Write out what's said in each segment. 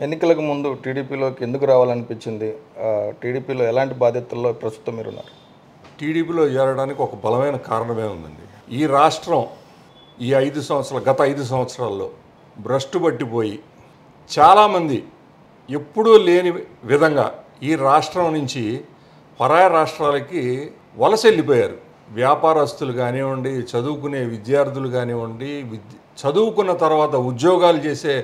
ఎన్నికలకు ముందు టీడీపీలోకి ఎందుకు రావాలనిపించింది? టీడీపీలో ఎలాంటి బాధ్యతల్లో ప్రస్తుతం మీరున్నారు? టీడీపీలో చేరడానికి ఒక బలమైన కారణమే ఉందండి. ఈ రాష్ట్రం గత 5 సంవత్సరాల్లో భ్రష్టు పట్టిపోయి చాలామంది ఎప్పుడూ లేని విధంగా ఈ రాష్ట్రం నుంచి పరాయ రాష్ట్రాలకి వలస వెళ్ళిపోయారు. వ్యాపారస్తులు కానివ్వండి, చదువుకునే విద్యార్థులు కానివ్వండి, చదువుకున్న తర్వాత ఉద్యోగాలు చేసే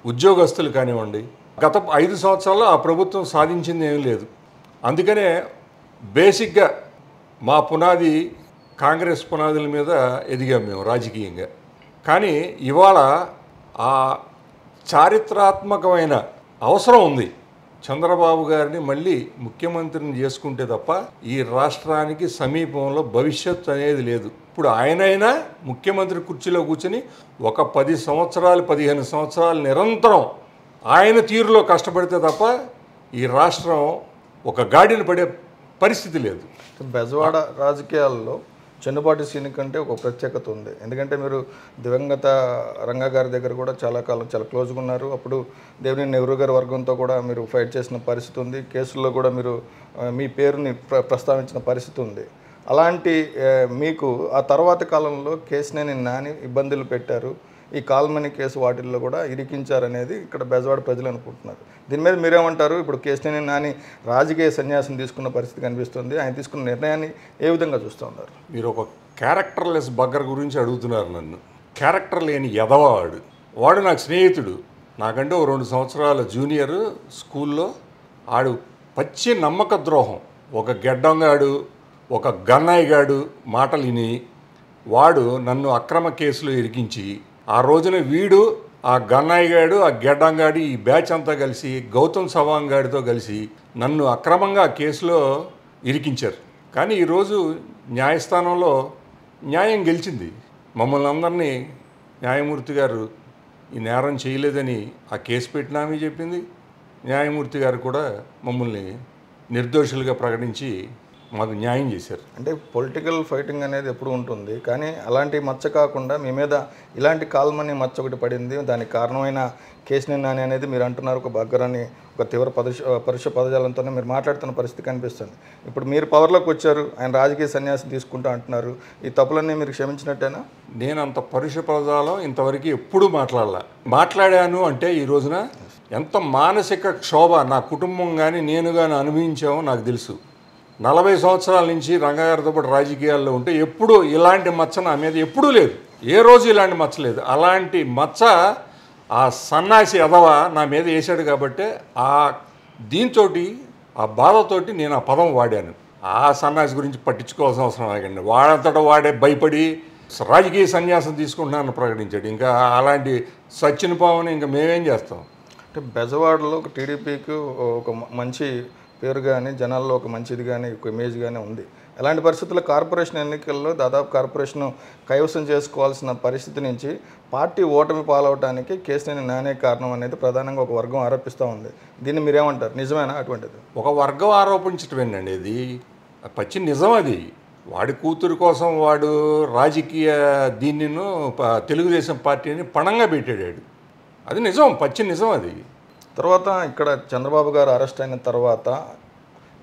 ఉద్యోగస్తులు కానివ్వండి. గత 5 సంవత్సరాల్లో ఆ ప్రభుత్వం సాధించింది ఏమీ లేదు. అందుకనే బేసిక్గా మా పునాది కాంగ్రెస్ పునాదుల మీద ఎదిగాం మేము రాజకీయంగా. కానీ ఇవాళ ఆ చారిత్రాత్మకమైన అవసరం ఉంది. చంద్రబాబు గారిని మళ్ళీ ముఖ్యమంత్రిని చేసుకుంటే తప్ప ఈ రాష్ట్రానికి సమీపంలో భవిష్యత్తు అనేది లేదు. ఇప్పుడు ఆయనైనా ముఖ్యమంత్రి కుర్చీలో కూర్చొని ఒక 10 సంవత్సరాలు 15 సంవత్సరాలు నిరంతరం ఆయన తీరులో కష్టపడితే తప్ప ఈ రాష్ట్రం ఒక గాడిన పడే పరిస్థితి లేదు. బెజవాడ రాజకీయాల్లో చెన్నుపాటి సీని కంటే ఒక ప్రత్యేకత ఉంది. ఎందుకంటే మీరు దివంగత రంగా గారి దగ్గర కూడా చాలా కాలం చాలా క్లోజ్గా ఉన్నారు. అప్పుడు దేవినేని నెహ్రూ గారి వర్గంతో కూడా మీరు ఫైట్ చేసిన పరిస్థితి ఉంది. కేసుల్లో కూడా మీరు మీ పేరుని ప్రస్తావించిన పరిస్థితి ఉంది. అలాంటి మీకు ఆ తర్వాత కాలంలో కేసినేని నాని ఇబ్బందులు పెట్టారు, ఈ కాల్మనీ కేసు వాటిల్లో కూడా ఇరికించారనేది ఇక్కడ బెజవాడ ప్రజలు అనుకుంటున్నారు. దీని మీద మీరేమంటారు? ఇప్పుడు కేసినేని నాని రాజకీయ సన్యాసం తీసుకున్న పరిస్థితి కనిపిస్తుంది. ఆయన తీసుకున్న నిర్ణయాన్ని ఏ విధంగా చూస్తూ ఉన్నారు? మీరు ఒక క్యారెక్టర్లెస్ బగ్గర్ గురించి అడుగుతున్నారు నన్ను. క్యారెక్టర్ లేని ఎదవాడు వాడు నాకు స్నేహితుడు. నాకంటే ఓ 2 సంవత్సరాల జూనియర్. స్కూల్లో ఆడు పచ్చి నమ్మక ద్రోహం, ఒక గెడ్డంగాడు, ఒక గన్నాయిగాడు మాటలు విని వాడు నన్ను అక్రమ కేసులో ఇరికించి, ఆ రోజున వీడు ఆ గన్నాయిగాడు ఆ గెడ్డంగాడి ఈ బ్యాచ్ అంతా కలిసి గౌతమ్ సవాంగ్ గాడితో కలిసి నన్ను అక్రమంగా ఆ కేసులో ఇరికించారు. కానీ ఈరోజు న్యాయస్థానంలో న్యాయం గెలిచింది. మమ్మల్ని అందరినీ న్యాయమూర్తి గారు ఈ నేరం చేయలేదని ఆ కేసు పెట్టినామని చెప్పింది. న్యాయమూర్తి గారు కూడా మమ్మల్ని నిర్దోషులుగా ప్రకటించి మాకు న్యాయం చేశారు. అంటే పొలిటికల్ ఫైటింగ్ అనేది ఎప్పుడు ఉంటుంది, కానీ అలాంటి మచ్చ కాకుండా మీ మీద ఇలాంటి కాల్మనీ మచ్చ ఒకటి పడింది. దానికి కారణమైన కేసినేని నాని అనేది మీరు అంటున్నారు ఒక బగ్గరని, ఒక తీవ్ర పరుష పదజాలంతోనే మీరు మాట్లాడుతున్న పరిస్థితి కనిపిస్తుంది. ఇప్పుడు మీరు పవర్లోకి వచ్చారు, ఆయన రాజకీయ సన్యాసం తీసుకుంటూ అంటున్నారు. ఈ తప్పులన్నీ మీరు క్షమించినట్టేనా? నేను అంత పరుష పదజాలం ఇంతవరకు ఎప్పుడూ మాట్లాడాను అంటే ఈ రోజున ఎంత మానసిక క్షోభ నా కుటుంబం కానీ నేను కానీ అనుభవించామో నాకు తెలుసు. 40 సంవత్సరాల నుంచి రంగాగారితో పాటు రాజకీయాల్లో ఉంటే ఎప్పుడూ ఇలాంటి మచ్చ నా మీద ఎప్పుడూ లేదు. ఏ రోజు ఇలాంటి మచ్చ లేదు. అలాంటి మచ్చ ఆ సన్నాసి ఎదవ నా మీద వేసాడు కాబట్టి దీంతో ఆ బాధతోటి నేను ఆ పదం వాడాను. ఆ సన్నాసి గురించి పట్టించుకోవాల్సిన అవసరం లేకండి. వాడంతటా వాడే భయపడి రాజకీయ సన్యాసం తీసుకుంటున్నానని ప్రకటించాడు. ఇంకా అలాంటి సచ్చిన పావుని ఇంకా మేమేం చేస్తాం? అంటే బెజవాడలో ఒక టీడీపీకి ఒక మంచి పేరు కానీ, జనాల్లో ఒక మంచిది కానీ, ఒక ఇమేజ్ కానీ ఉంది. అలాంటి పరిస్థితుల్లో కార్పొరేషన్ ఎన్నికల్లో దాదాపు కార్పొరేషన్ కైవసం చేసుకోవాల్సిన పరిస్థితి నుంచి పార్టీ ఓటమి పాలవటానికి కేసినేని నానే కారణం అనేది ప్రధానంగా ఒక వర్గం ఆరోపిస్తూ ఉంది. దీన్ని మీరేమంటారు? నిజమేనా అటువంటిది? ఒక వర్గం ఆరోపించటమేనండి. ఇది పచ్చి నిజం. అది వాడి కూతురు కోసం వాడు రాజకీయ దీనిను తెలుగుదేశం పార్టీని పణంగా పెట్టాడు. అది నిజం, పచ్చి నిజం. అది తర్వాత ఇక్కడ చంద్రబాబు గారు అరెస్ట్ అయిన తర్వాత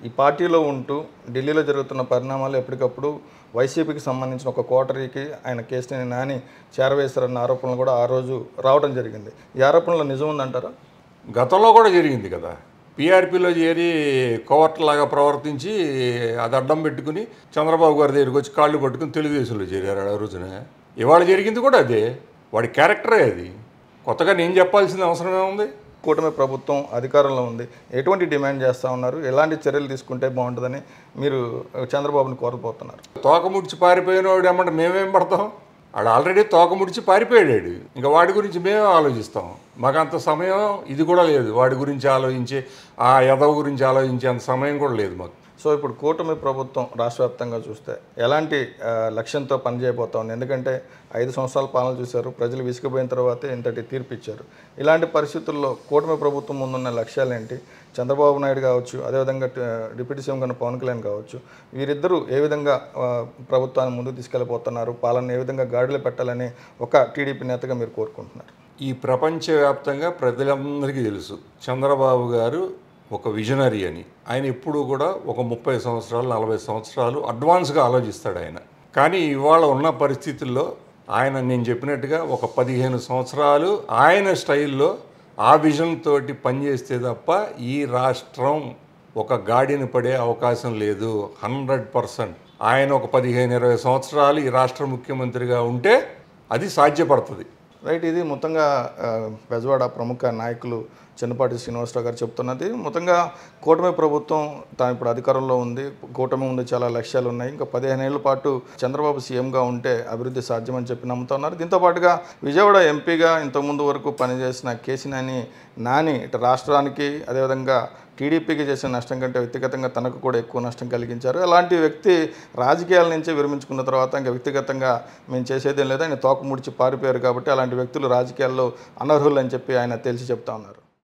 ఈ పార్టీలో ఉంటూ ఢిల్లీలో జరుగుతున్న పరిణామాలు ఎప్పటికప్పుడు వైసీపీకి సంబంధించిన ఒక కోటరీకి ఆయన కేసినేని నాని చేరవేశారన్న ఆరోపణలు కూడా ఆ రోజు రావడం జరిగింది. ఈ ఆరోపణలో నిజం ఉందంటారా? గతంలో కూడా జరిగింది కదా. పీఆర్పీలో చేరి కోవర్ట్లాగా ప్రవర్తించి అది అడ్డం పెట్టుకుని చంద్రబాబు గారి దగ్గరికి వచ్చి కాళ్ళు పట్టుకుని తెలుగుదేశంలో చేరారు ఆ రోజున. ఇవాళ జరిగింది కూడా అదే. వాడి క్యారెక్టరే అది. కొత్తగా నేను చెప్పాల్సిన అవసరమే ఉంది. కూటమి ప్రభుత్వం అధికారంలో ఉంది, ఎటువంటి డిమాండ్ చేస్తూ ఉన్నారు? ఎలాంటి చర్యలు తీసుకుంటే బాగుంటుందని మీరు చంద్రబాబుని కోరపోతున్నారు? తోక ముడిచి పారిపోయిన వాడు ఏమంటే మేమేం పడతాం? వాడు ఆల్రెడీ తోక ముడిచి పారిపోయాడు. ఇంకా వాడి గురించి మేమే ఆలోచిస్తాం. మాకు అంత సమయం ఇది కూడా లేదు. వాడి గురించి ఆలోచించే, ఆ యదవ గురించి ఆలోచించే అంత సమయం కూడా లేదు మాకు. సో ఇప్పుడు కూటమి ప్రభుత్వం రాష్ట్ర వ్యాప్తంగా చూస్తే ఎలాంటి లక్ష్యంతో పనిచేయబోతా ఉంది? ఎందుకంటే 5 సంవత్సరాల పాలన చూశారు, ప్రజలు విసిగిపోయిన తర్వాతే ఇంతటి తీర్పు ఇచ్చారు. ఇలాంటి పరిస్థితుల్లో కూటమి ప్రభుత్వం ముందున్న లక్ష్యాలు ఏంటి? చంద్రబాబు నాయుడు కావచ్చు, అదేవిధంగా డిప్యూటీ సీఎం గారు పవన్ కళ్యాణ్ కావచ్చు, వీరిద్దరూ ఏ విధంగా ప్రభుత్వాన్ని ముందుకు తీసుకెళ్ళిపోతున్నారు? పాలన ఏ విధంగా గాడిలో పెట్టాలని ఒక టీడీపీ నేతగా మీరు కోరుకుంటున్నారు? ఈ ప్రపంచవ్యాప్తంగా ప్రజలందరికీ తెలుసు చంద్రబాబు గారు ఒక విజనరీ అని. ఆయన ఎప్పుడూ కూడా ఒక 30 సంవత్సరాలు 40 సంవత్సరాలు అడ్వాన్స్గా ఆలోచిస్తాడు ఆయన. కానీ ఇవాళ ఉన్న పరిస్థితుల్లో ఆయన నేను చెప్పినట్టుగా ఒక 15 సంవత్సరాలు ఆయన స్టైల్లో ఆ విజన్ తోటి పనిచేస్తే తప్ప ఈ రాష్ట్రం ఒక గాడిన పడే అవకాశం లేదు. 100%. ఆయన ఒక 15-20 సంవత్సరాలు ఈ రాష్ట్ర ముఖ్యమంత్రిగా ఉంటే అది సాధ్యపడుతుంది. రైట్. ఇది మొత్తంగా బెజవాడ ప్రముఖ నాయకులు చెన్నుపాటి శ్రీనివాసరావు గారు చెప్తున్నది. మొత్తంగా కూటమి ప్రభుత్వం తాను ఇప్పుడు అధికారంలో ఉంది. కూటమి ముందు చాలా లక్ష్యాలు ఉన్నాయి. ఇంకా 15 ఏళ్ల పాటు చంద్రబాబు సీఎంగా ఉంటే అభివృద్ధి సాధ్యమని చెప్పి నమ్ముతా ఉన్నారు. దీంతో పాటుగా విజయవాడ ఎంపీగా ఇంతకుముందు వరకు పనిచేసిన కేసినేని నాని ఇటు రాష్ట్రానికి అదేవిధంగా టీడీపీకి చేసిన నష్టం కంటే వ్యక్తిగతంగా తనకు కూడా ఎక్కువ నష్టం కలిగించారు. అలాంటి వ్యక్తి రాజకీయాల నుంచే విరమించుకున్న తర్వాత ఇంకా వ్యక్తిగతంగా మేము చేసేదేం లేదు, ఆయన తోక ముడిచి పారిపోయారు కాబట్టి అలాంటి వ్యక్తులు రాజకీయాల్లో అనర్హులు అని చెప్పి ఆయన తేల్చి చెప్తా ఉన్నారు.